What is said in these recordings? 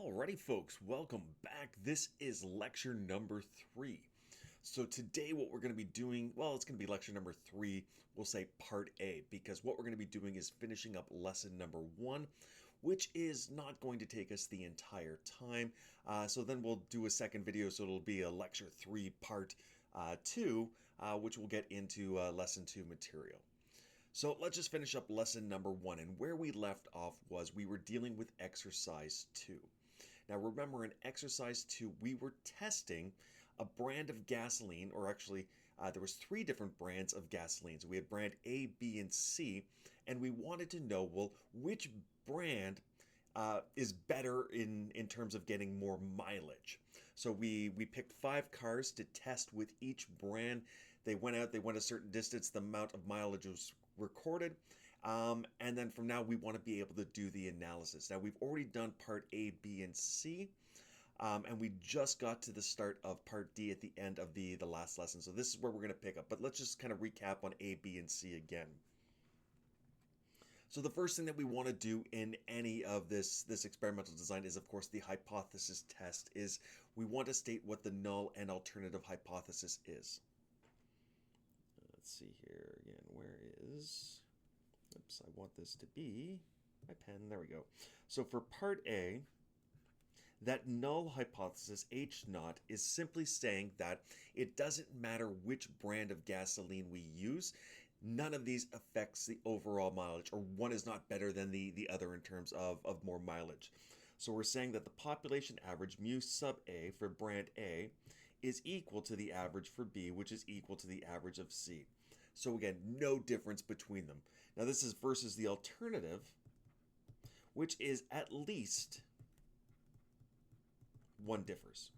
Alrighty, folks, welcome back. This is lecture number 3. So today what we're going to be doing, well, it's going to be lecture number 3, we'll say part A, because what we're going to be doing is finishing up lesson number 1, which is not going to take us the entire time. So then we'll do a second video, so it'll be a lecture 3 part 2, which will get into lesson 2 material. So let's just finish up lesson number 1, and where we left off was we were dealing with exercise 2. Now remember, in exercise 2, we were testing a brand of gasoline, or actually there was 3 different brands of gasoline. So we had brand A, B, and C, and we wanted to know, well, which brand is better in terms of getting more mileage. So we picked 5 cars to test with each brand. They went out, they went a certain distance, the amount of mileage was recorded. And then from now we want to be able to do the analysis. Now we've already done part A, B, and C, and we just got to the start of part D at the end of the last lesson. So this is where we're going to pick up, but let's just kind of recap on A, B, and C again. So the first thing that we want to do in any of this experimental design is, of course, the hypothesis test. Is we want to state what the null and alternative hypothesis is. Let's see here again, where is... Oops, I want this to be my pen. There we go. So for part A, that null hypothesis, H naught, is simply saying that it doesn't matter which brand of gasoline we use. None of these affects the overall mileage, or one is not better than the other in terms of more mileage. So we're saying that the population average, mu sub A, for brand A is equal to the average for B, which is equal to the average of C. So again, no difference between them. Now this is versus the alternative, which is at least one differs.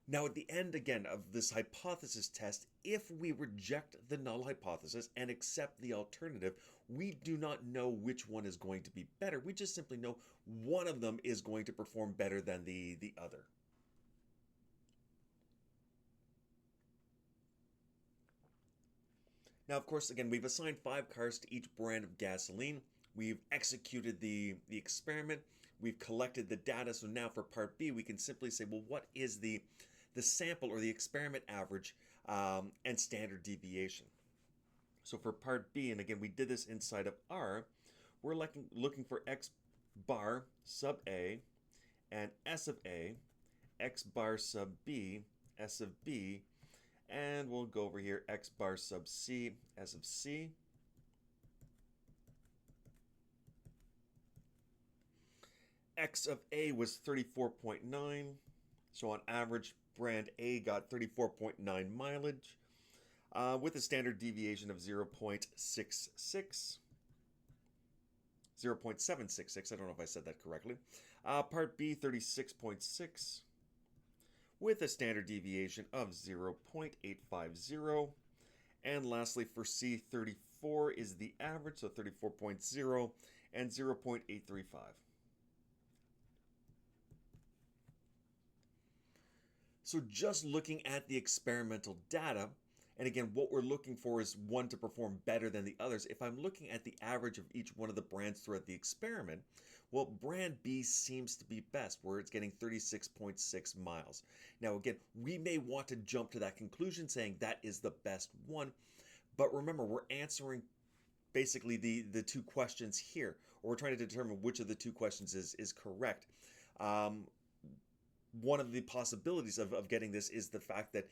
Now at the end again of this hypothesis test, if we reject the null hypothesis and accept the alternative, we do not know which one is going to be better. We just simply know one of them is going to perform better than the other. Now, of course, again, we've assigned 5 cars to each brand of gasoline. We've executed the experiment. We've collected the data. So now for part B, we can simply say, well, what is the sample or the experiment average and standard deviation? So for part B, and again, we did this inside of R, we're looking for X bar sub A and S of A, X bar sub B, S of B, and we'll go over here, X bar sub C, S of C. X of A was 34.9. So on average, brand A got 34.9 mileage with a standard deviation of 0.66. 0.766, I don't know if I said that correctly. Part B, 36.6. With a standard deviation of 0.850. And lastly, for C, 34 is the average, so 34.0 and 0.835. So just looking at the experimental data, and again, what we're looking for is one to perform better than the others. If I'm looking at the average of each one of the brands throughout the experiment, well, brand B seems to be best, where it's getting 36.6 miles. Now, again, we may want to jump to that conclusion saying that is the best one, but remember, we're answering basically the 2 questions here, or we're trying to determine which of the 2 questions is correct. One of the possibilities of getting this is the fact that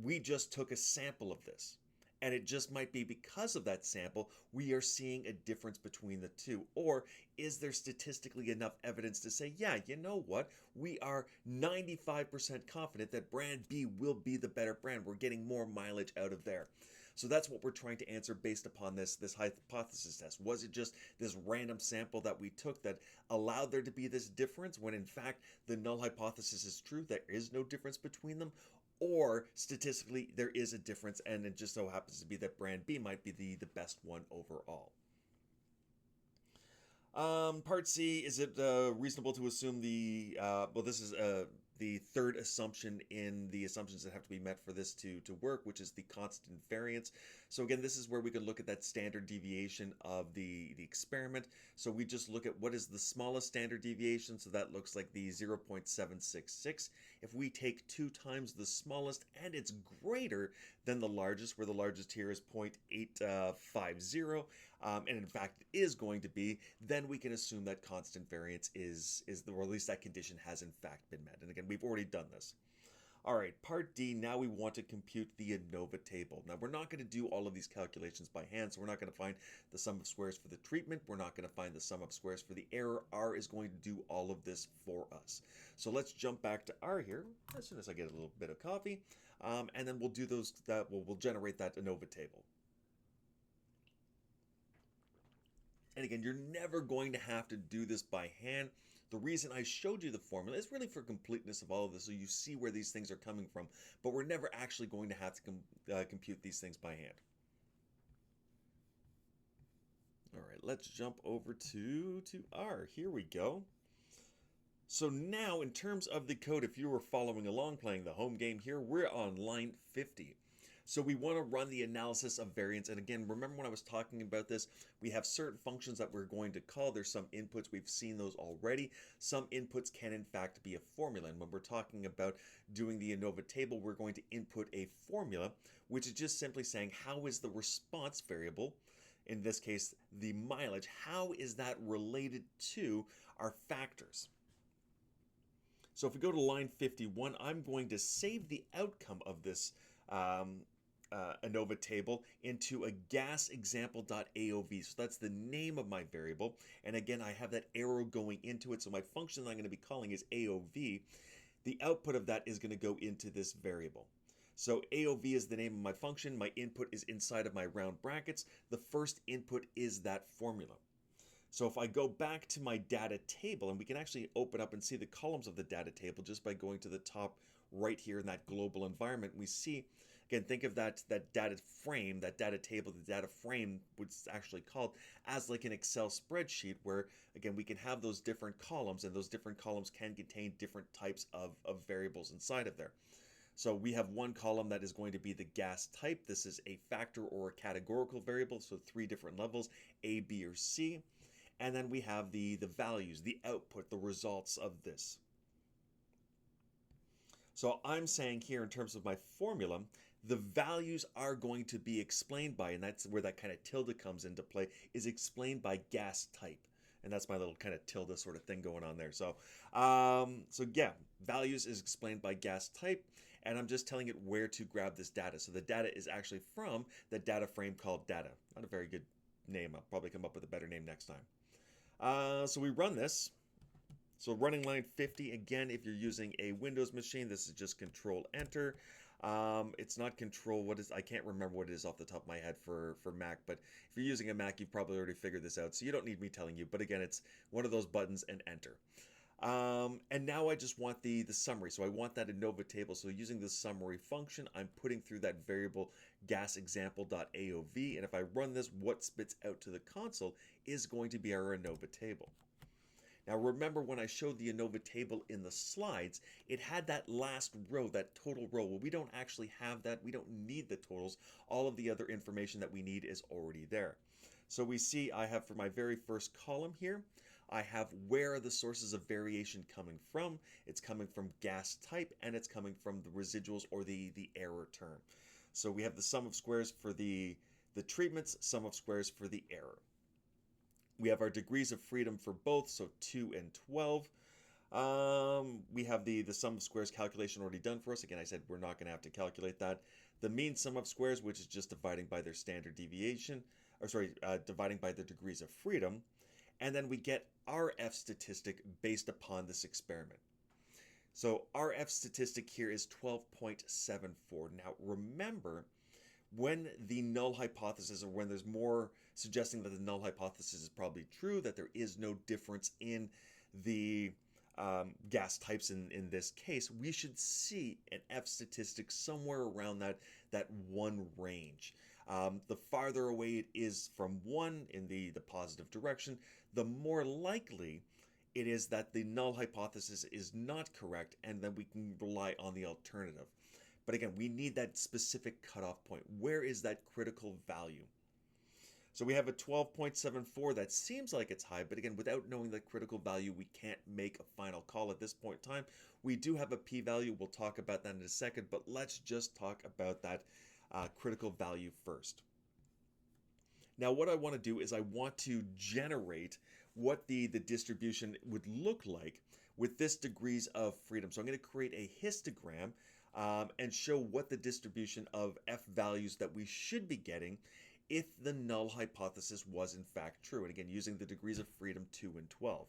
we just took a sample of this. And it just might be because of that sample, we are seeing a difference between the 2. Or is there statistically enough evidence to say, yeah, you know what? We are 95% confident that brand B will be the better brand. We're getting more mileage out of there. So that's what we're trying to answer based upon this hypothesis test. Was it just this random sample that we took that allowed there to be this difference when in fact the null hypothesis is true, there is no difference between them? Or statistically there is a difference and it just so happens to be that brand B might be the best one overall? Part C, is it reasonable to assume the the third assumption in the assumptions that have to be met for this to work, which is the constant variance. So again, this is where we could look at that standard deviation of the experiment. So we just look at what is the smallest standard deviation. So that looks like the 0.766. If we take 2 times the smallest and it's greater than the largest, where the largest here is 0.850, and in fact it is going to be, then we can assume that constant variance is the, or at least that condition has in fact been met. And again, we've already done this. All right, part D, now we want to compute the ANOVA table. Now, we're not going to do all of these calculations by hand, so we're not going to find the sum of squares for the treatment. We're not going to find the sum of squares for the error. R is going to do all of this for us. So let's jump back to R here as soon as I get a little bit of coffee, and then we'll do those, we'll generate that ANOVA table. And again, you're never going to have to do this by hand. The reason I showed you the formula is really for completeness of all of this, so you see where these things are coming from, but we're never actually going to have to compute these things by hand. All right, let's jump over to R. Here we go. So now, in terms of the code, if you were following along playing the home game here, we're on line 50. So we want to run the analysis of variance. And again, remember when I was talking about this, we have certain functions that we're going to call. There's some inputs. We've seen those already. Some inputs can in fact be a formula. And when we're talking about doing the ANOVA table, we're going to input a formula, which is just simply saying how is the response variable, in this case, the mileage, how is that related to our factors? So if we go to line 51, I'm going to save the outcome of this ANOVA table into a gas example.aov. So that's the name of my variable. And again, I have that arrow going into it. So my function that I'm going to be calling is AOV. The output of that is going to go into this variable. So AOV is the name of my function. My input is inside of my round brackets. The first input is that formula. So if I go back to my data table, and we can actually open up and see the columns of the data table just by going to the top right here in that global environment, we see, again, think of that data frame, that data table, the data frame, which is actually called, as like an Excel spreadsheet where, again, we can have those different columns, and those different columns can contain different types of variables inside of there. So we have one column that is going to be the gas type. This is a factor or a categorical variable, so 3 different levels, A, B, or C. And then we have the values, the output, the results of this. So I'm saying here in terms of my formula, the values are going to be explained by, and that's where that kind of tilde comes into play, is explained by gas type. And that's my little kind of tilde sort of thing going on there. So, yeah, values is explained by gas type, and I'm just telling it where to grab this data. So the data is actually from the data frame called data. Not a very good name. I'll probably come up with a better name next time. So we run this. So running line 50, again, if you're using a Windows machine, this is just Control Enter. It's not Control, I can't remember what it is off the top of my head for Mac, but if you're using a Mac, you've probably already figured this out, so you don't need me telling you. But again, it's one of those buttons and Enter. And now I just want the summary. So I want that ANOVA table. So using the summary function, I'm putting through that variable gasExample.aov. And if I run this, what spits out to the console is going to be our ANOVA table. Now remember when I showed the ANOVA table in the slides, it had that last row, that total row. Well, we don't actually have that. We don't need the totals. All of the other information that we need is already there. So we see I have for my very first column here, I have where are the sources of variation coming from. It's coming from gas type, and it's coming from the residuals or the error term. So we have the sum of squares for the treatments, sum of squares for the error. We have our degrees of freedom for both, so 2 and 12. We have the sum of squares calculation already done for us. Again, I said we're not going to have to calculate that. The mean sum of squares, which is just dividing by their standard deviation, dividing by the degrees of freedom. And then we get our F statistic based upon this experiment. So our F statistic here is 12.74. Now remember, when the null hypothesis, or when there's more suggesting that the null hypothesis is probably true, that there is no difference in the gas types in this case, we should see an F statistic somewhere around that 1 range. The farther away it is from 1 in the positive direction, the more likely it is that the null hypothesis is not correct, and then we can rely on the alternative. But again, we need that specific cutoff point. Where is that critical value? So we have a 12.74 that seems like it's high, but again, without knowing the critical value, we can't make a final call at this point in time. We do have a p-value. We'll talk about that in a second, but let's just talk about that critical value first. Now, what I want to do is I want to generate what the distribution would look like with this degrees of freedom. So I'm going to create a histogram and show what the distribution of f values that we should be getting if the null hypothesis was in fact true. And again, using the degrees of freedom 2 and 12.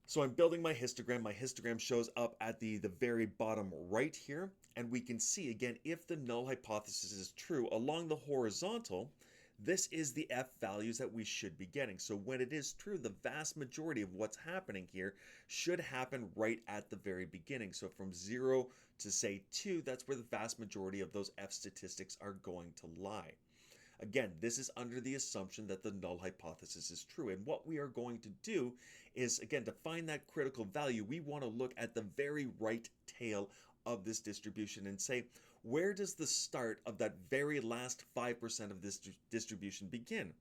So I'm building my histogram. My histogram shows up at the very bottom right here. And we can see, again, if the null hypothesis is true, along the horizontal, this is the f values that we should be getting. So when it is true, the vast majority of what's happening here should happen right at the very beginning. So from 0 to, say, 2, that's where the vast majority of those f statistics are going to lie. Again, this is under the assumption that the null hypothesis is true. And what we are going to do is, again, to find that critical value, we want to look at the very right tail of this distribution and say, where does the start of that very last 5% of this distribution begin?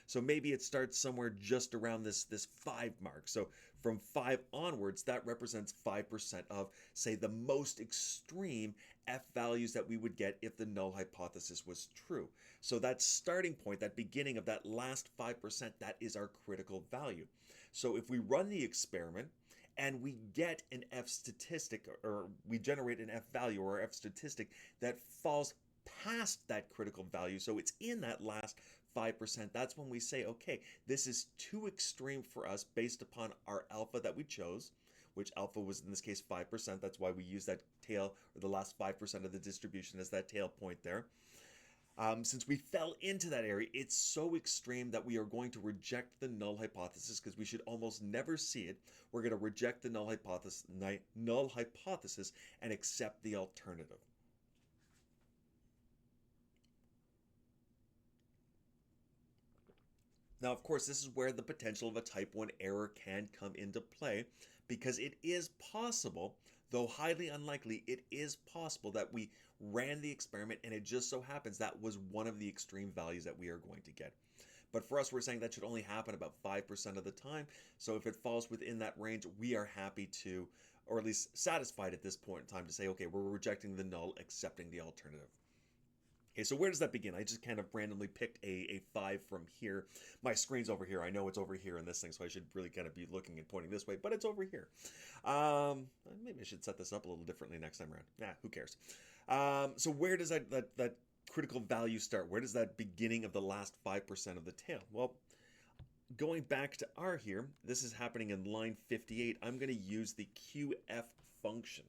So maybe it starts somewhere just around this 5 mark. So from 5 onwards, that represents 5% of, say, the most extreme f values that we would get if the null hypothesis was true. So that starting point, that beginning of that last 5%, that is our critical value. So if we run the experiment and we get an f statistic, or we generate an f value or f statistic that falls past that critical value, so it's in that last 5%, that's when we say, okay, this is too extreme for us based upon our alpha that we chose, which alpha was in this case 5%. That's why we use that tail, or the last 5% of the distribution as that tail point there. Since we fell into that area, it's so extreme that we are going to reject the null hypothesis because we should almost never see it. We're going to reject the null hypothesis and accept the alternative. Now, of course, this is where the potential of a type 1 error can come into play, because it is possible, though highly unlikely, it is possible that we ran the experiment and it just so happens that was one of the extreme values that we are going to get. But for us, we're saying that should only happen about 5% of the time. So if it falls within that range, we are happy to, or at least satisfied at this point in time to say, okay, we're rejecting the null, accepting the alternative. Okay, so where does that begin? I just kind of randomly picked a 5 from here. My screen's over here. I know it's over here in this thing, so I should really kind of be looking and pointing this way, but it's over here. Maybe I should set this up a little differently next time around. Nah, who cares? So where does that critical value start? Where does that beginning of the last 5% of the tail? Well, going back to R here, this is happening in line 58. I'm going to use the QF function.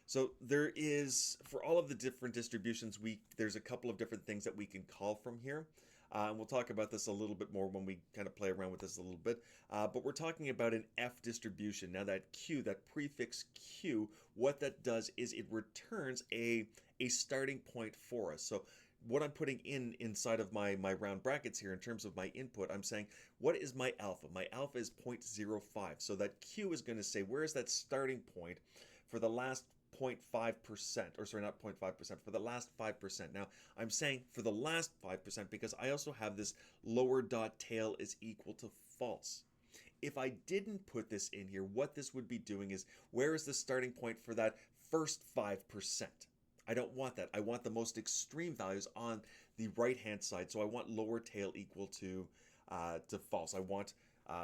So there is, for all of the different distributions, there's a couple of different things that we can call from here. And we'll talk about this a little bit more when we kind of play around with this a little bit. But we're talking about an F distribution. Now that Q, that prefix Q, what that does is it returns a starting point for us. So what I'm putting inside of my round brackets here in terms of my input, I'm saying, what is my alpha? My alpha is 0.05. So that Q is going to say, where is that starting point for the last 0.5%, or sorry, not 0.5%, for the last 5%. Now, I'm saying for the last 5% because I also have this lower dot tail is equal to false. If I didn't put this in here, what this would be doing is, where is the starting point for that first 5%? I don't want that. I want the most extreme values on the right-hand side, so I want lower tail equal to false. I want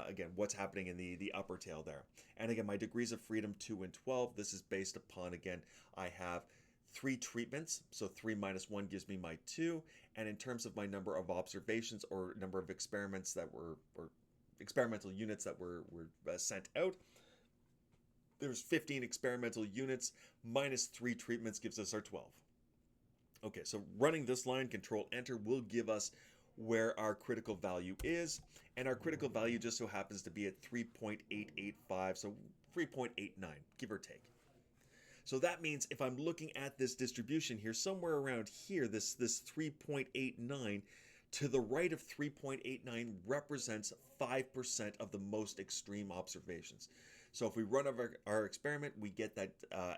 again, what's happening in the upper tail there. And again, my degrees of freedom 2 and 12, this is based upon, again, I have 3 treatments, so 3 minus 1 gives me my 2, and in terms of my number of observations or number of experiments that were, or experimental units that were sent out, there's 15 experimental units minus 3 treatments gives us our 12. Okay, so running this line, Control Enter, will give us where our critical value is, and our critical value just so happens to be at 3.885, so 3.89, give or take. So that means if I'm looking at this distribution here, somewhere around here, this 3.89 to the right of 3.89 represents 5% of the most extreme observations. So if we run our experiment, we get that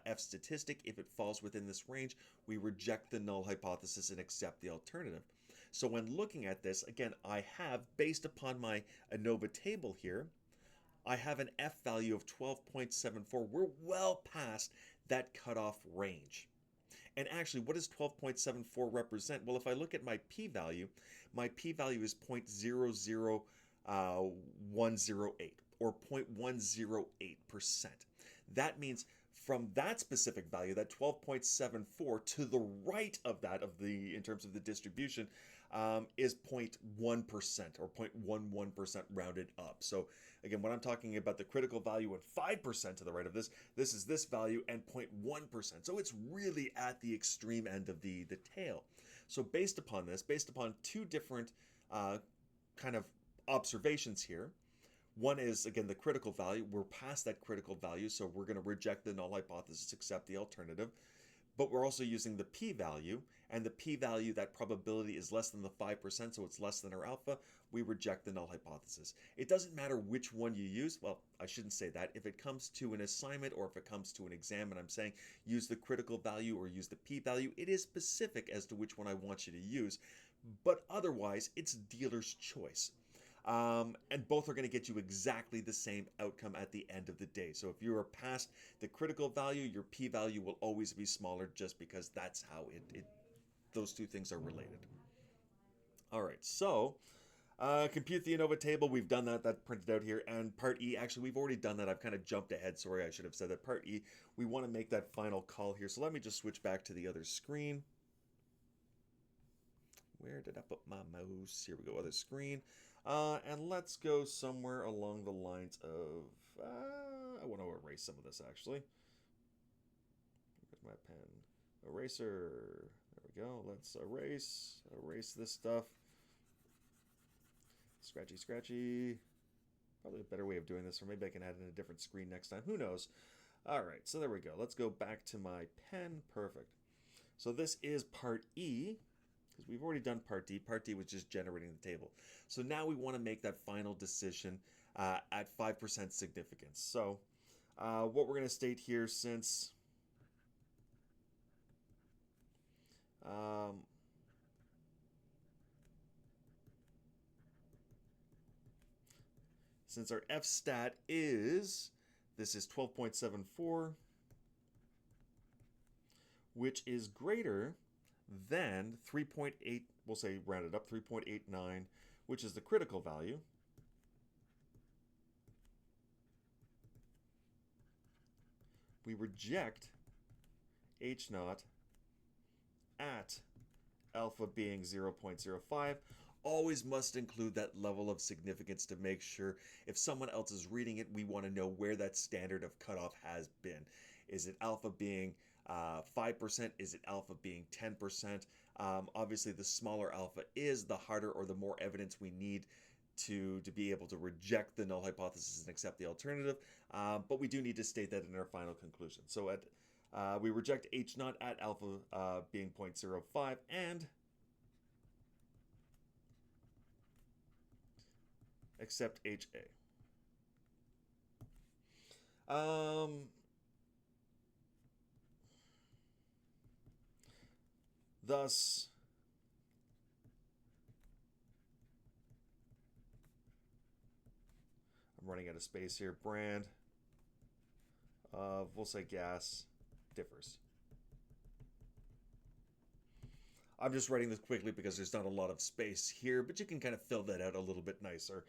F statistic. If it falls within this range, we reject the null hypothesis and accept the alternative. So when looking at this, again, I have, based upon my ANOVA table here, I have an F value of 12.74. We're well past that cutoff range. And actually, what does 12.74 represent? Well, if I look at my p-value is 0.00108 or 0.108%. That means from that specific value, that 12.74, to the right of that, in terms of the distribution, is 0.1% or 0.11% rounded up. So again, when I'm talking about the critical value and 5% to the right of this is this value and 0.1%. So it's really at the extreme end of the tail. So based upon this, based upon two different kind of observations here, one is, again, the critical value. We're past that critical value, so we're going to reject the null hypothesis, accept the alternative. But we're also using the p-value, and the p-value, that probability is less than the 5%, so it's less than our alpha. We reject the null hypothesis. It doesn't matter which one you use. Well, I shouldn't say that. If it comes to an assignment or if it comes to an exam and I'm saying use the critical value or use the p-value, it is specific as to which one I want you to use. But otherwise, it's dealer's choice. And both are going to get you exactly the same outcome at the end of the day. So if you are past the critical value, your p-value will always be smaller, just because that's how those two things are related. All right, so compute the ANOVA table. We've done that. That's printed out here. And part E, actually, we've already done that. I've kind of jumped ahead. Sorry, I should have said that. Part E, we want to make that final call here. So let me just switch back to the other screen. Where did I put my mouse? Here we go, other screen. And let's go somewhere along the lines of, I want to erase some of this, actually. Where's my pen? Eraser. There we go. Let's erase this stuff. Scratchy, scratchy. Probably a better way of doing this, or maybe I can add in a different screen next time. Who knows? All right, so there we go. Let's go back to my pen. Perfect. So this is part E, because we've already done part D. Part D was just generating the table. So now we want to make that final decision at 5% significance. So what we're going to state here, since our F stat is, this is 12.74, which is greater than 3.8, we'll say rounded up, 3.89, which is the critical value. We reject H naught at alpha being 0.05. Always must include that level of significance to make sure if someone else is reading it, we want to know where that standard of cutoff has been. Is it alpha being 5%? Is it alpha being 10%? Obviously, the smaller alpha is, the harder or the more evidence we need to be able to reject the null hypothesis and accept the alternative. But we do need to state that in our final conclusion. So we reject H naught at alpha being 0.05 and accept HA. Thus, I'm running out of space here. Brand of, we'll say gas, differs. I'm just writing this quickly because there's not a lot of space here, but you can kind of fill that out a little bit nicer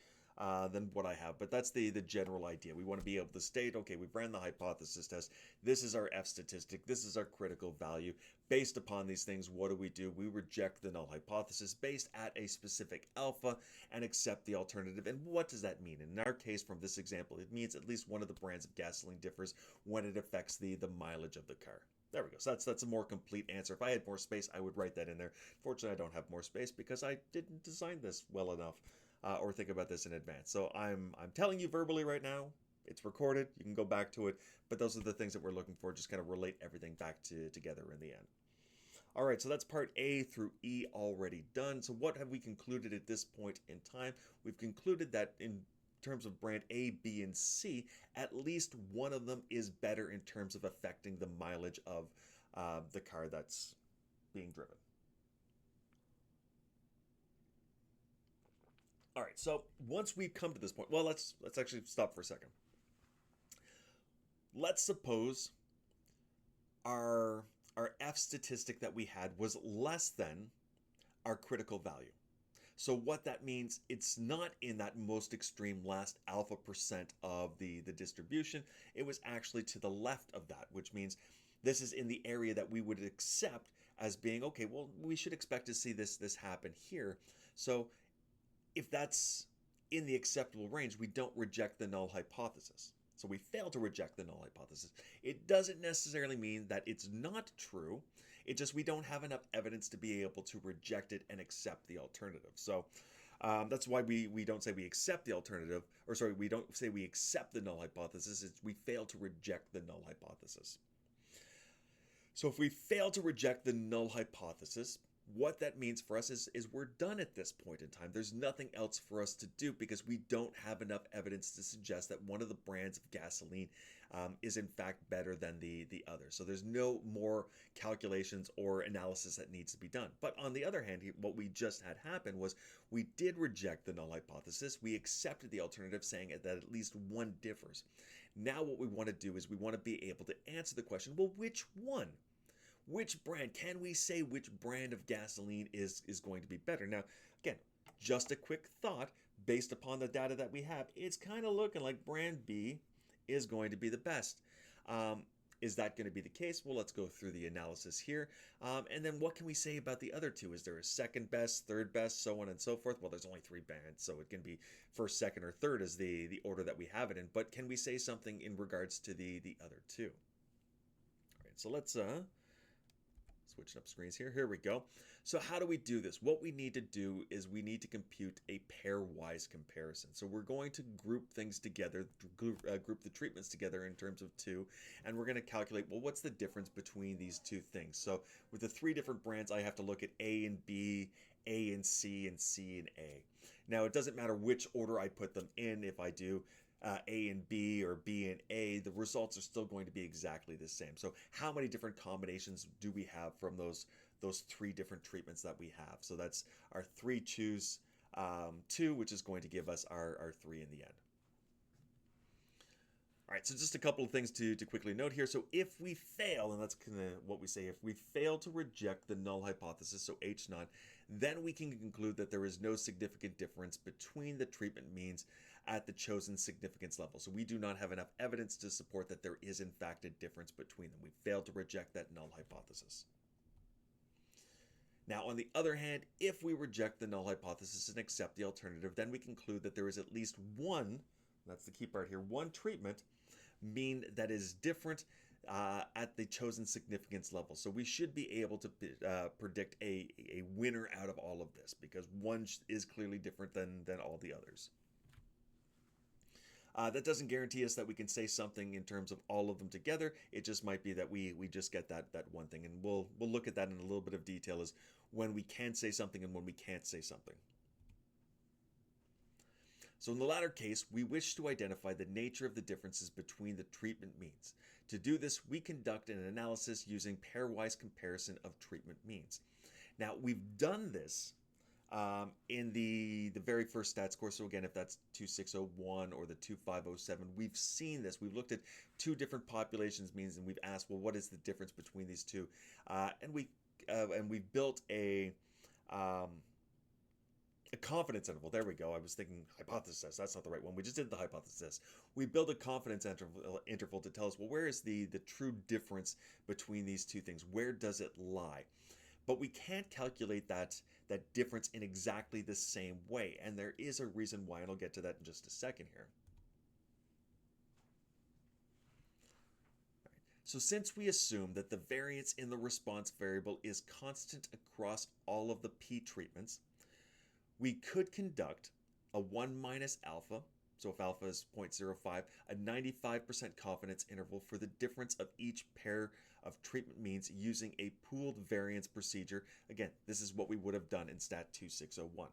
than what I have. But that's the general idea. We want to be able to state, okay, we've ran the hypothesis test. This is our F statistic. This is our critical value. Based upon these things, what do? We reject the null hypothesis based at a specific alpha and accept the alternative. And what does that mean? In our case, from this example, it means at least one of the brands of gasoline differs when it affects the mileage of the car. There we go. So that's a more complete answer. If I had more space, I would write that in there. Fortunately, I don't have more space because I didn't design this well enough or think about this in advance. So I'm telling you verbally right now. It's recorded. You can go back to it. But those are the things that we're looking for. Just kind of relate everything back together in the end. All right, so that's part A through E already done. So what have we concluded at this point in time? We've concluded that in terms of brand A, B, and C, at least one of them is better in terms of affecting the mileage of the car that's being driven. All right, so once we've come to this point, well, let's actually stop for a second. Let's suppose our F statistic that we had was less than our critical value. So what that means, it's not in that most extreme last alpha percent of the distribution. It was actually to the left of that, which means this is in the area that we would accept as being, okay, well, we should expect to see this happen here. So if that's in the acceptable range, we don't reject the null hypothesis. So we fail to reject the null hypothesis. It doesn't necessarily mean that it's not true. It just we don't have enough evidence to be able to reject it and accept the alternative. So that's why we don't say we accept the alternative, or sorry, we don't say we accept the null hypothesis. It's we fail to reject the null hypothesis. So if we fail to reject the null hypothesis, what that means for us is we're done at this point in time. There's nothing else for us to do because we don't have enough evidence to suggest that one of the brands of gasoline is in fact better than the other. So there's no more calculations or analysis that needs to be done. But on the other hand, what we just had happen was we did reject the null hypothesis. We accepted the alternative saying that at least one differs. Now what we want to do is we want to be able to answer the question, well, which one? Which brand? Can we say which brand of gasoline is going to be better? Now, again, just a quick thought based upon the data that we have. It's kind of looking like brand B is going to be the best. Is that going to be the case? Well, let's go through the analysis here. And then what can we say about the other two? Is there a second best, third best, so on and so forth? Well, there's only 3 bands, so it can be first, second, or third is the order that we have it in. But can we say something in regards to the other two? All right, so let's switching up screens here. Here we go. So how do we do this? What we need to do is we need to compute a pairwise comparison. So we're going to group things together, group the treatments together in terms of 2, and we're going to calculate, well, what's the difference between these 2 things? So with the 3 different brands, I have to look at A and B, A and C and A. Now, it doesn't matter which order I put them in. If I do A and B or B and A, the results are still going to be exactly the same. So how many different combinations do we have from those 3 different treatments that we have? So that's our 3 choose 2, which is going to give us our 3 in the end. All right, so just a couple of things to quickly note here. So if we fail, and that's kind of what we say, if we fail to reject the null hypothesis, so H naught, then we can conclude that there is no significant difference between the treatment means at the chosen significance level. So we do not have enough evidence to support that there is in fact a difference between them. We failed to reject that null hypothesis. Now, on the other hand, if we reject the null hypothesis and accept the alternative, then we conclude that there is at least one, that's the key part here, one treatment mean that is different at the chosen significance level. So we should be able to predict a winner out of all of this because one is clearly different than all the others. That doesn't guarantee us that we can say something in terms of all of them together. It just might be that we just get that one thing, and we'll look at that in a little bit of detail as when we can say something and when we can't say something. So in the latter case, we wish to identify the nature of the differences between the treatment means. To do this, we conduct an analysis using pairwise comparison of treatment means. Now, we've done this in the very first stats course. So again, if that's 2601 or the 2507, we've seen this. We've looked at 2 different populations means, and we've asked, well, what is the difference between these 2? And we've built a confidence interval. There we go. I was thinking hypothesis. That's not the right one. We just did the hypothesis. We build a confidence interval to tell us, well, where is the true difference between these 2 things? Where does it lie? But we can't calculate that difference in exactly the same way. And there is a reason why, and I'll get to that in just a second here. So since we assume that the variance in the response variable is constant across all of the P treatments, we could conduct a 1 minus alpha so if alpha is 0.05, a 95% confidence interval for the difference of each pair of treatment means using a pooled variance procedure. Again, this is what we would have done in Stat 2601.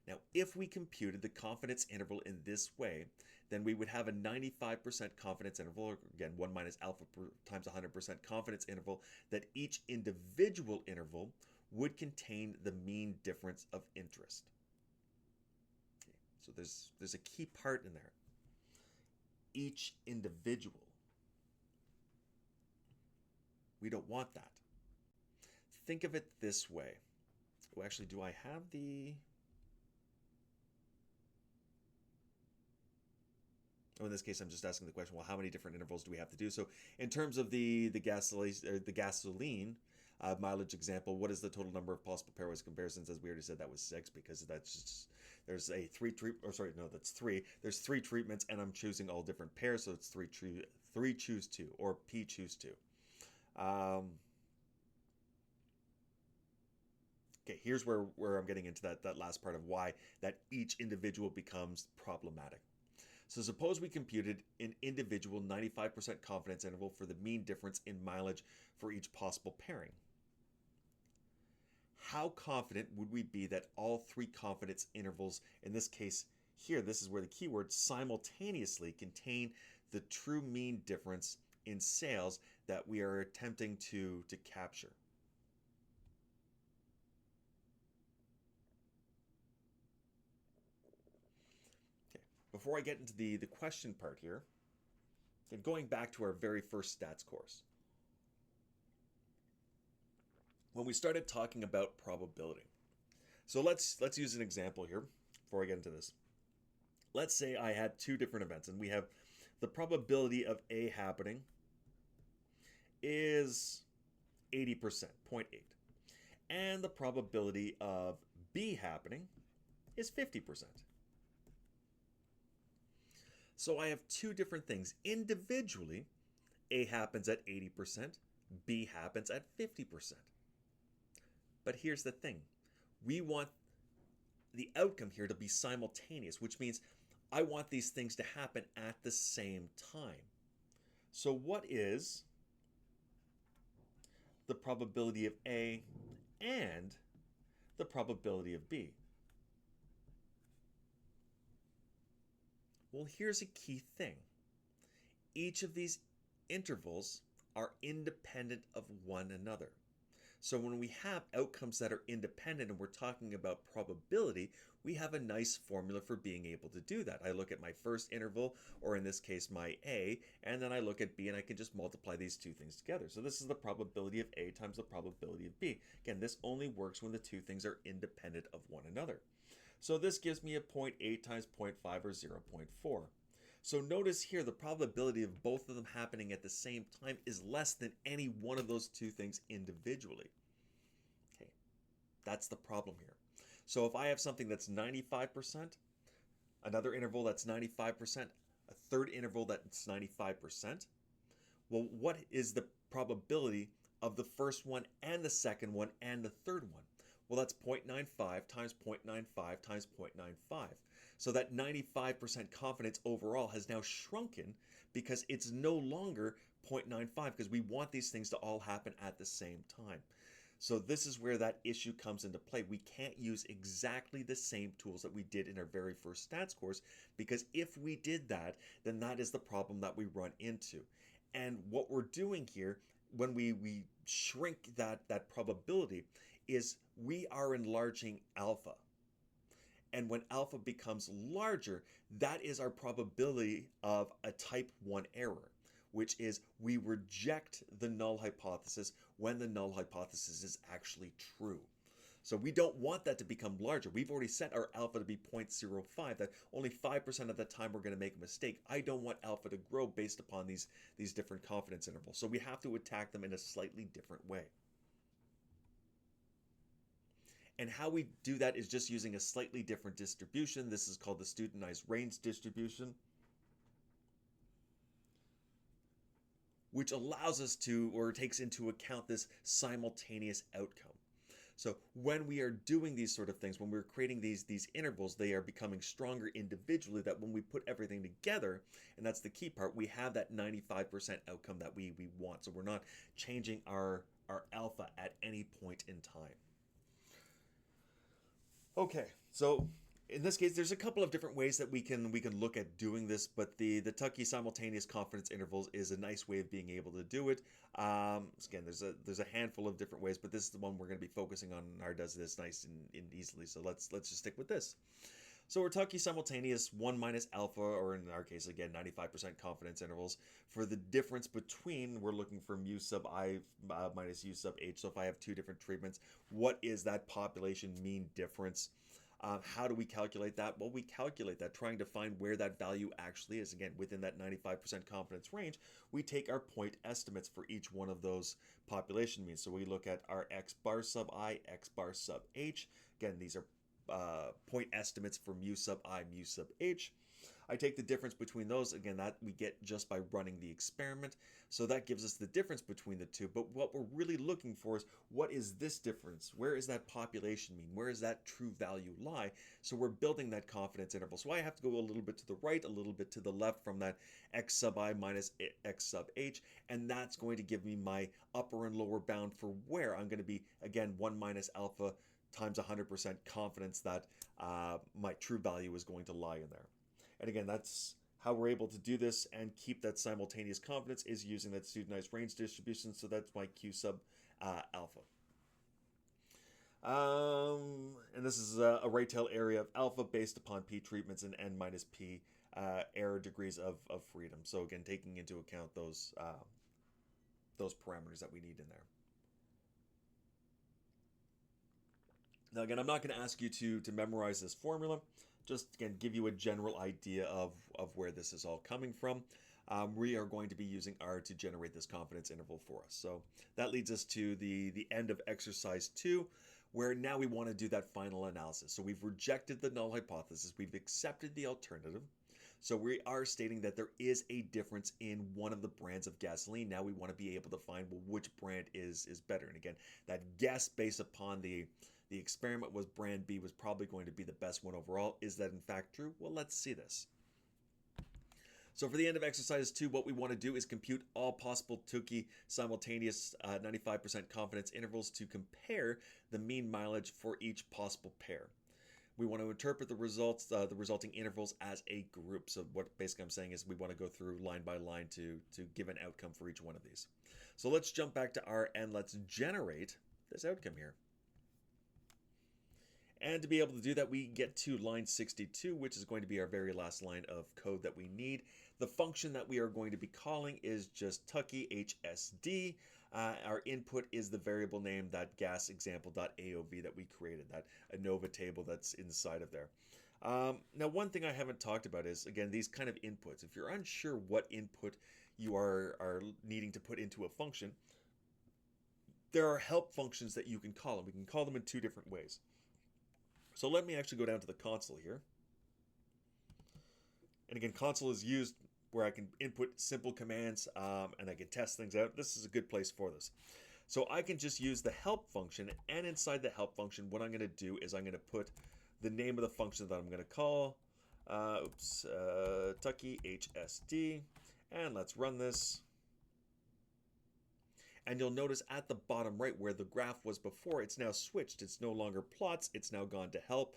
Now, if we computed the confidence interval in this way, then we would have a 95% confidence interval, or again, 1 minus alpha times 100% confidence interval, that each individual interval would contain the mean difference of interest. Okay, so there's a key part in there. Each individual. We don't want that. Think of it this way. Oh, actually, do I have the... Oh, in this case, I'm just asking the question, well, how many different intervals do we have to do? So in terms of the gasoline mileage example, what is the total number of possible pairwise comparisons? As we already said, that was 6, because that's just, there's a that's 3. There's 3 treatments, and I'm choosing all different pairs, so it's 3 choose 2, or P choose 2. Okay, here's where I'm getting into that last part of why that each individual becomes problematic. So suppose we computed an individual 95% confidence interval for the mean difference in mileage for each possible pairing. How confident would we be that all 3 confidence intervals, in this case here, this is where the keyword, simultaneously contain the true mean difference in sales that we are attempting to capture? Before I get into the question part here, and going back to our very first stats course, when we started talking about probability. So let's use an example here before I get into this. Let's say I had 2 different events, and we have the probability of A happening is 80%, 0.8. And the probability of B happening is 50%. So I have 2 different things. Individually, A happens at 80%, B happens at 50%. But here's the thing. We want the outcome here to be simultaneous, which means I want these things to happen at the same time. So what is the probability of A and the probability of B? Well, here's a key thing. Each of these intervals are independent of one another. So when we have outcomes that are independent and we're talking about probability, we have a nice formula for being able to do that. I look at my first interval, or in this case my A, and then I look at B, and I can just multiply these 2 things together. So this is the probability of A times the probability of B. Again, this only works when the 2 things are independent of one another. So this gives me a 0.8 times 0.5, or 0.4. So notice here the probability of both of them happening at the same time is less than any one of those 2 things individually. Okay, that's the problem here. So if I have something that's 95%, another interval that's 95%, a third interval that's 95%, well, what is the probability of the first one and the second one and the third one? Well, that's 0.95 times 0.95 times 0.95. So that 95% confidence overall has now shrunken because it's no longer 0.95, because we want these things to all happen at the same time. So this is where that issue comes into play. We can't use exactly the same tools that we did in our very first stats course, because if we did that, then that is the problem that we run into. And what we're doing here, when we shrink that probability, is we are enlarging alpha. And when alpha becomes larger, that is our probability of a type 1 error, which is we reject the null hypothesis when the null hypothesis is actually true. So we don't want that to become larger. We've already set our alpha to be 0.05, that only 5% of the time we're going to make a mistake. I don't want alpha to grow based upon these different confidence intervals. So we have to attack them in a slightly different way. And how we do that is just using a slightly different distribution. This is called the studentized range distribution, which allows us to, or takes into account, this simultaneous outcome. So when we are doing these sort of things, when we're creating these intervals, they are becoming stronger individually, that when we put everything together, and that's the key part, we have that 95% outcome that we want. So we're not changing our alpha at any point in time. Okay, so in this case, there's a couple of different ways that we can look at doing this, but the Tukey simultaneous confidence intervals is a nice way of being able to do it. Again, there's a handful of different ways, but this is the one we're going to be focusing on. And R does this nice and easily, so let's just stick with this. So we're Tukey simultaneous 1 minus alpha, or in our case again 95% confidence intervals. For the difference between, we're looking for mu sub I minus u sub h. So if I have two different treatments, what is that population mean difference? How do we calculate that? Well, we calculate that trying to find where that value actually is. Again, within that 95% confidence range, we take our point estimates for each one of those population means. So we look at our x bar sub I, x bar sub h. Again, these are point estimates for mu sub I, mu sub h. I take the difference between those, again, that we get just by running the experiment. So that gives us the difference between the two. But what we're really looking for is, what is this difference? Where is that population mean? Where does that true value lie? So we're building that confidence interval. So I have to go a little bit to the right, a little bit to the left from that x sub I minus x sub h. And that's going to give me my upper and lower bound for where I'm going to be, again, 1 minus alpha times 100% confidence that my true value is going to lie in there. And again, that's how we're able to do this and keep that simultaneous confidence, is using that studentized range distribution. So that's my Q sub alpha. And this is a right tail area of alpha based upon P treatments and N minus P error degrees of freedom. So again, taking into account those parameters that we need in there. Now again, I'm not going to ask you to memorize this formula. Just again, give you a general idea of where this is all coming from. We are going to be using R to generate this confidence interval for us. So that leads us to the end of exercise 2, where now we want to do that final analysis. So we've rejected the null hypothesis. We've accepted the alternative. So we are stating that there is a difference in one of the brands of gasoline. Now we want to be able to find, well, which brand is better. And again, that guess based upon the experiment was brand B was probably going to be the best one overall. Is that in fact true? Well, let's see this. So for the end of exercise 2, what we want to do is compute all possible Tukey simultaneous 95% confidence intervals to compare the mean mileage for each possible pair. We want to interpret the results, the resulting intervals as a group. So what basically I'm saying is we want to go through line by line to give an outcome for each one of these. So let's jump back to R and let's generate this outcome here. And to be able to do that, we get to line 62, which is going to be our very last line of code that we need. The function that we are going to be calling is just Tukey HSD. Our input is the variable name, that gas example.aov that we created, that ANOVA table that's inside of there. Now, one thing I haven't talked about is, again, these kind of inputs. If you're unsure what input you are needing to put into a function, there are help functions that you can call them. We can call them in two different ways. So let me actually go down to the console here. And again, console is used where I can input simple commands and I can test things out. This is a good place for this. So I can just use the help function, and inside the help function, what I'm going to do is I'm going to put the name of the function that I'm going to call. Tukey HSD. And let's run this. And you'll notice at the bottom right where the graph was before, it's now switched. It's no longer plots. It's now gone to help.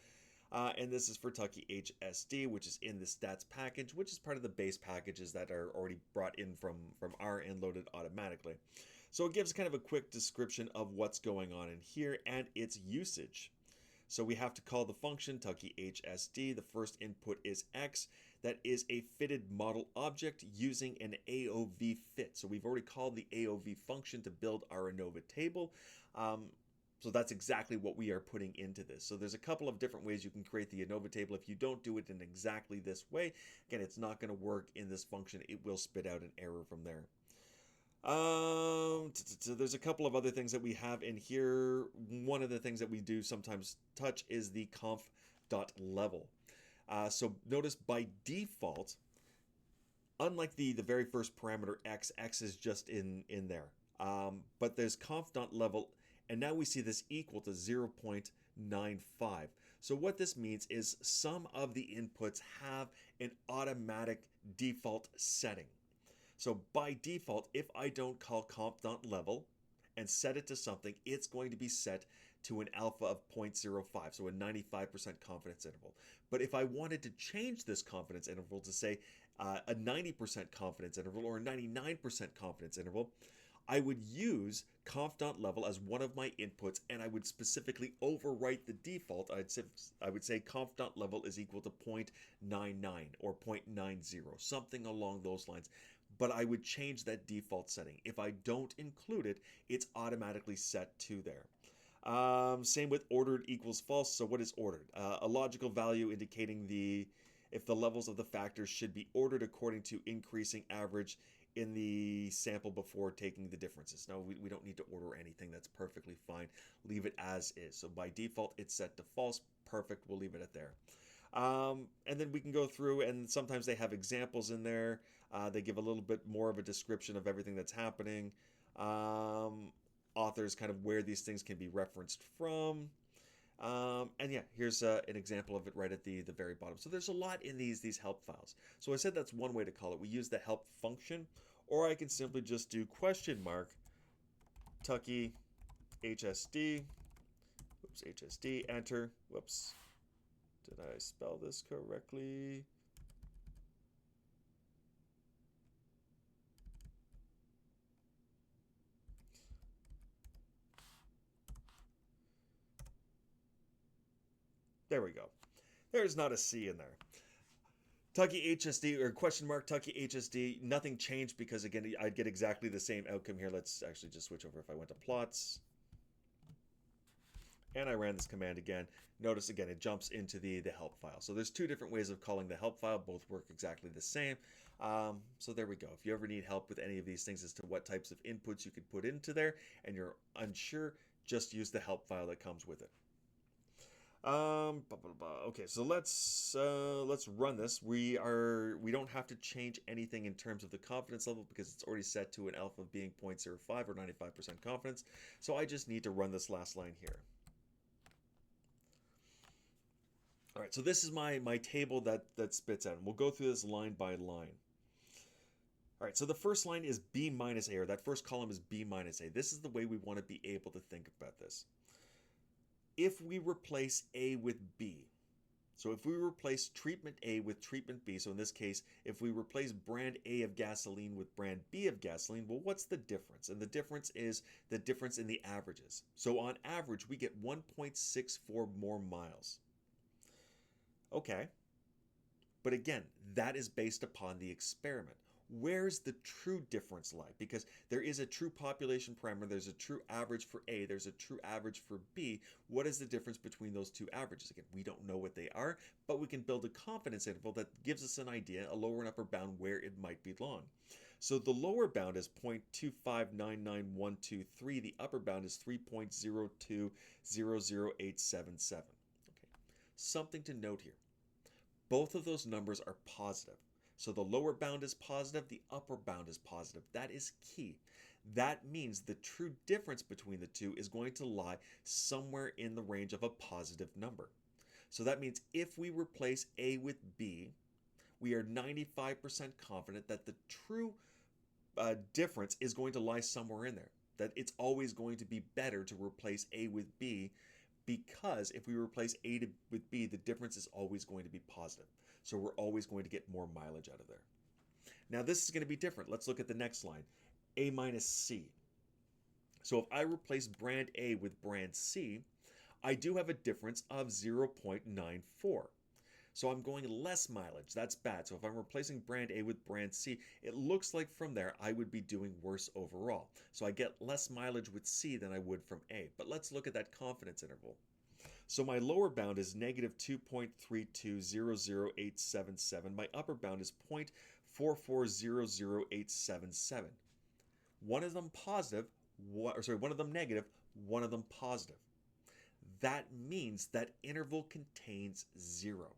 And this is for Tukey HSD, which is in the stats package, which is part of the base packages that are already brought in from R and loaded automatically. So it gives kind of a quick description of what's going on in here and its usage. So we have to call the function Tukey HSD. The first input is X. That is a fitted model object using an AOV fit. So we've already called the AOV function to build our ANOVA table. So that's exactly what we are putting into this. So there's a couple of different ways you can create the ANOVA table. If you don't do it in exactly this way, again, it's not going to work in this function. It will spit out an error from there. So there's a couple of other things that we have in here. One of the things that we do sometimes touch is the conf.level. So notice by default, unlike the very first parameter x is just in there. But there's conf.level And now we see this equal to 0.95. So what this means is some of the inputs have an automatic default setting. So by default, if I don't call conf.level and set it to something, it's going to be set to an alpha of 0.05, so a 95% confidence interval. But if I wanted to change this confidence interval to say a 90% confidence interval or a 99% confidence interval, I would use conf.level as one of my inputs, and I would specifically overwrite the default. I would say conf.level is equal to 0.99 or 0.90, something along those lines. But I would change that default setting. If I don't include it, it's automatically set to there. Same with ordered equals false. So what is ordered? A logical value indicating if the levels of the factors should be ordered according to increasing average in the sample before taking the differences. Now, we don't need to order anything. That's perfectly fine. Leave it as is. So by default, it's set to false. Perfect. We'll leave it at there. And then we can go through, and sometimes they have examples in there. They give a little bit more of a description of everything that's happening. Authors, kind of where these things can be referenced from. And yeah, here's an example of it right at the very bottom. So there's a lot in these help files. So I said that's one way to call it. We use the help function, or I can simply just do question mark Tucky HSD. Oops, HSD, enter. Whoops. Did I spell this correctly? There we go. There's not a C in there. Tucky HSD, or question mark Tucky HSD, nothing changed because, again, I'd get exactly the same outcome here. Let's actually just switch over if I went to plots. And I ran this command again. Notice, again, it jumps into the help file. So there's two different ways of calling the help file. Both work exactly the same. So there we go. If you ever need help with any of these things as to what types of inputs you could put into there and you're unsure, just use the help file that comes with it. Okay, so let's run this. We don't have to change anything in terms of the confidence level because it's already set to an alpha being 0.05 or 95% confidence. So I just need to run this last line here. All right, so this is my table that spits out, and we'll go through this line by line. All right, so the first line is B minus A, or that first column is B minus A. This is the way we want to be able to think about this. If we replace A with B, so if we replace treatment A with treatment B, so in this case, if we replace brand A of gasoline with brand B of gasoline, well, what's the difference? And the difference is the difference in the averages. So on average, we get 1.64 more miles. Okay, but again, that is based upon the experiment. Where's the true difference lie? Because there is a true population parameter, there's a true average for A, there's a true average for B. What is the difference between those two averages? Again, we don't know what they are, but we can build a confidence interval that gives us an idea, a lower and upper bound, where it might belong. So the lower bound is 0.2599123, the upper bound is 3.0200877. Okay. Something to note here. Both of those numbers are positive. So the lower bound is positive, the upper bound is positive. That is key. That means the true difference between the two is going to lie somewhere in the range of a positive number. So that means if we replace A with B, we are 95% confident that the true difference is going to lie somewhere in there. That it's always going to be better to replace A with B, because if we replace A with B, the difference is always going to be positive. So we're always going to get more mileage out of there. Now this is going to be different. Let's look at the next line, A minus C. So if I replace brand A with brand C, I do have a difference of 0.94. So I'm going less mileage. That's bad. So if I'm replacing brand A with brand C, it looks like from there I would be doing worse overall. So I get less mileage with C than I would from A. But let's look at that confidence interval. So my lower bound is negative 2.3200877. My upper bound is 0.4400877. One of them positive, one of them negative, one of them positive. That means that interval contains 0.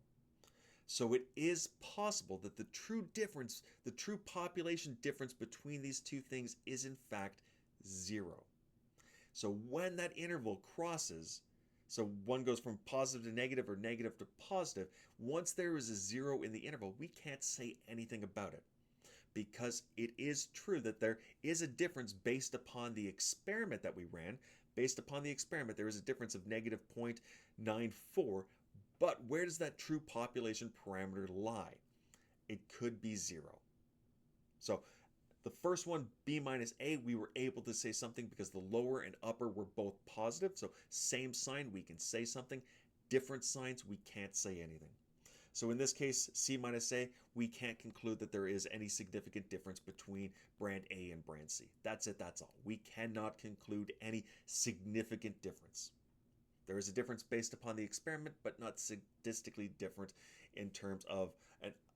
So it is possible that the true difference, the true population difference between these two things is in fact 0. So when that interval crosses, so one goes from positive to negative or negative to positive, once there is a zero in the interval, we can't say anything about it, because it is true that there is a difference based upon the experiment that we ran. Based upon the experiment, there is a difference of negative 0.94, but where does that true population parameter lie? It could be 0. So the first one, b minus a, we were able to say something because the lower and upper were both positive. So same sign, we can say something. Different signs, we can't say anything. So in this case, C minus A, we can't conclude that there is any significant difference between brand A and brand C. That's it, that's all. We cannot conclude any significant difference. There is a difference based upon the experiment, but not statistically different in terms of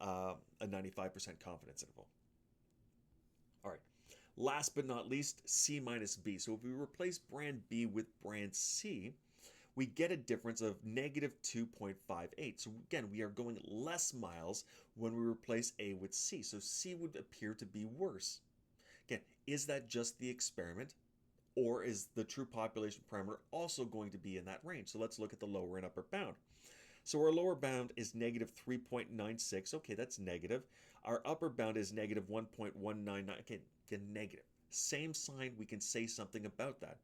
a 95% confidence interval. All right, last but not least, C minus B. So if we replace brand B with brand C, we get a difference of negative 2.58. So again, we are going less miles when we replace A with C. So C would appear to be worse. Again, is that just the experiment? Or is the true population parameter also going to be in that range? So let's look at the lower and upper bound. So our lower bound is negative 3.96. Okay, that's negative. Our upper bound is negative 1.199. Again, negative. Same sign, we can say something about that.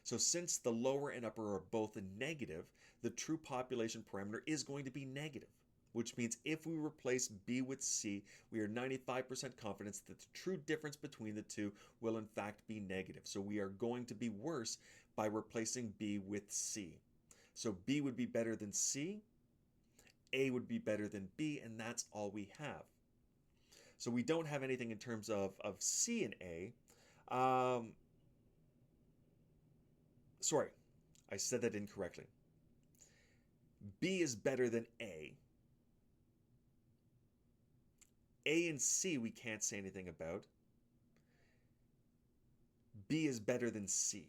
So since the lower and upper are both negative, the true population parameter is going to be negative, which means if we replace B with C, we are 95% confident that the true difference between the two will in fact be negative. So we are going to be worse by replacing B with C. So B would be better than C, A would be better than B, and that's all we have. So we don't have anything in terms of C and A. Sorry, I said that incorrectly. B is better than A. A and C we can't say anything about. B is better than C.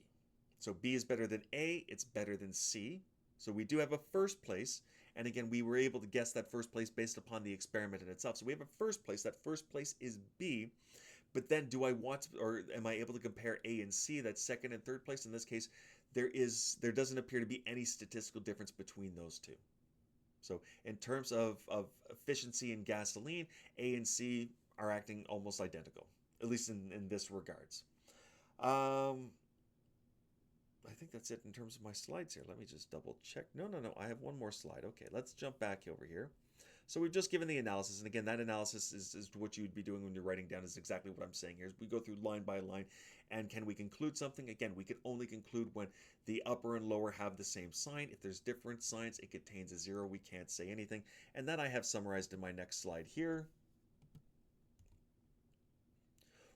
So B is better than A, it's better than C. So we do have a first place. And again, we were able to guess that first place based upon the experiment in itself. So we have a first place. That first place is B. But then do I want to, or am I able to compare A and C, that second and third place? In this case, there doesn't appear to be any statistical difference between those two. So in terms of efficiency in gasoline, A and C are acting almost identical, at least in this regards. I think that's it in terms of my slides here. Let me just double check. No, I have one more slide. Okay, let's jump back over here. So we've just given the analysis, and again, that analysis is what you would be doing when you're writing down is exactly what I'm saying here. Is we go through line by line, and can we conclude something? Again, we can only conclude when the upper and lower have the same sign. If there's different signs, it contains a zero. We can't say anything. And that I have summarized in my next slide here,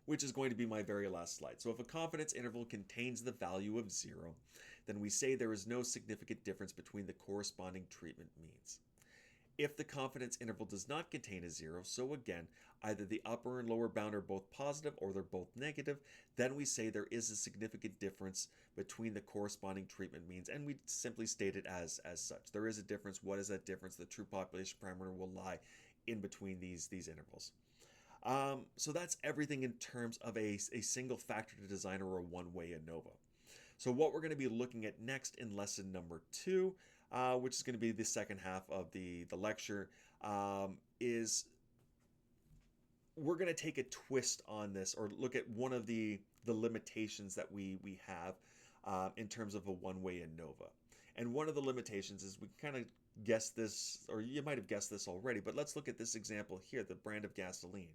which is going to be my very last slide. So if a confidence interval contains the value of 0, then we say there is no significant difference between the corresponding treatment means. If the confidence interval does not contain a 0, so again, either the upper and lower bound are both positive or they're both negative, then we say there is a significant difference between the corresponding treatment means, and we simply state it as such. There is a difference. What is that difference? The true population parameter will lie in between these intervals. So that's everything in terms of a single factor to design or a one-way ANOVA. So what we're going to be looking at next in lesson number 2, which is going to be the second half of the lecture, is we're going to take a twist on this, or look at one of the limitations that we have in terms of a one-way ANOVA. And one of the limitations is we kind of guessed this, or you might have guessed this already, but let's look at this example here, the brand of gasoline.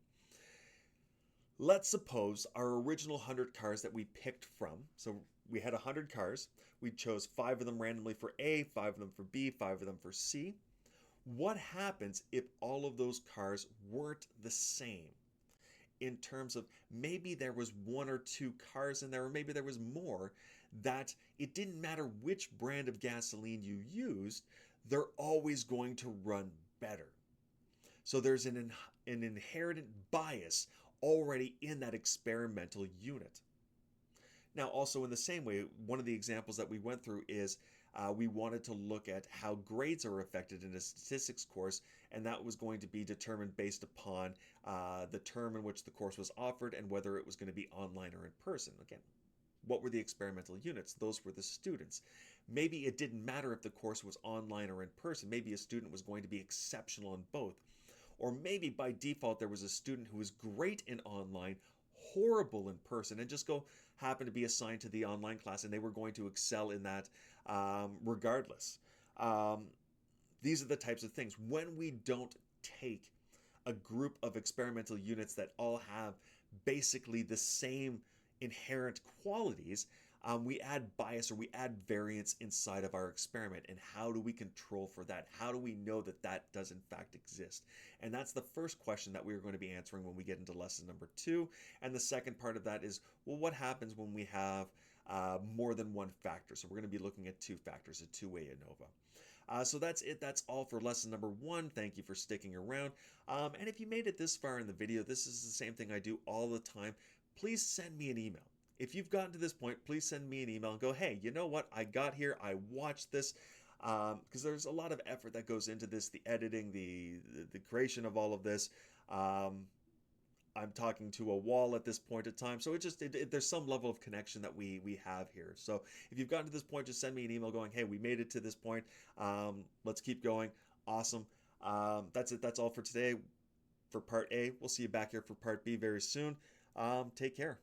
Let's suppose our original 100 cars that we picked from, so we had 100 cars, we chose 5 of them randomly for A, 5 of them for B, 5 of them for C. What happens if all of those cars weren't the same? In terms of maybe there was 1 or 2 cars in there, or maybe there was more, that it didn't matter which brand of gasoline you used, they're always going to run better. So there's an inherent bias already in that experimental unit. Now, also in the same way, one of the examples that we went through is we wanted to look at how grades are affected in a statistics course, and that was going to be determined based upon the term in which the course was offered and whether it was going to be online or in person. Again, What were the experimental units? Those were the students. Maybe it didn't matter if the course was online or in person. Maybe a student was going to be exceptional in both. Or maybe by default there was a student who was great in online, horrible in person, and just go happen to be assigned to the online class, and they were going to excel in that regardless. Um, these are the types of things. When we don't take a group of experimental units that all have basically the same inherent qualities, we add bias or we add variance inside of our experiment. And how do we control for that? How do we know that that does in fact exist? And that's the first question that we're going to be answering when we get into lesson number 2. And the second part of that is, well, what happens when we have more than one factor? So we're going to be looking at 2 factors, a two-way ANOVA. So that's it. That's all for lesson number 1. Thank you for sticking around. And if you made it this far in the video, this is the same thing I do all the time. Please send me an email. If you've gotten to this point, please send me an email and go, hey, you know what? I got here. I watched this. Because there's a lot of effort that goes into this, the editing, the creation of all of this. I'm talking to a wall at this point in time, so there's some level of connection that we have here. So if you've gotten to this point, just send me an email going, hey, we made it to this point. Let's keep going. Awesome. That's it. That's all for today for part A. We'll see you back here for part B very soon. Take care.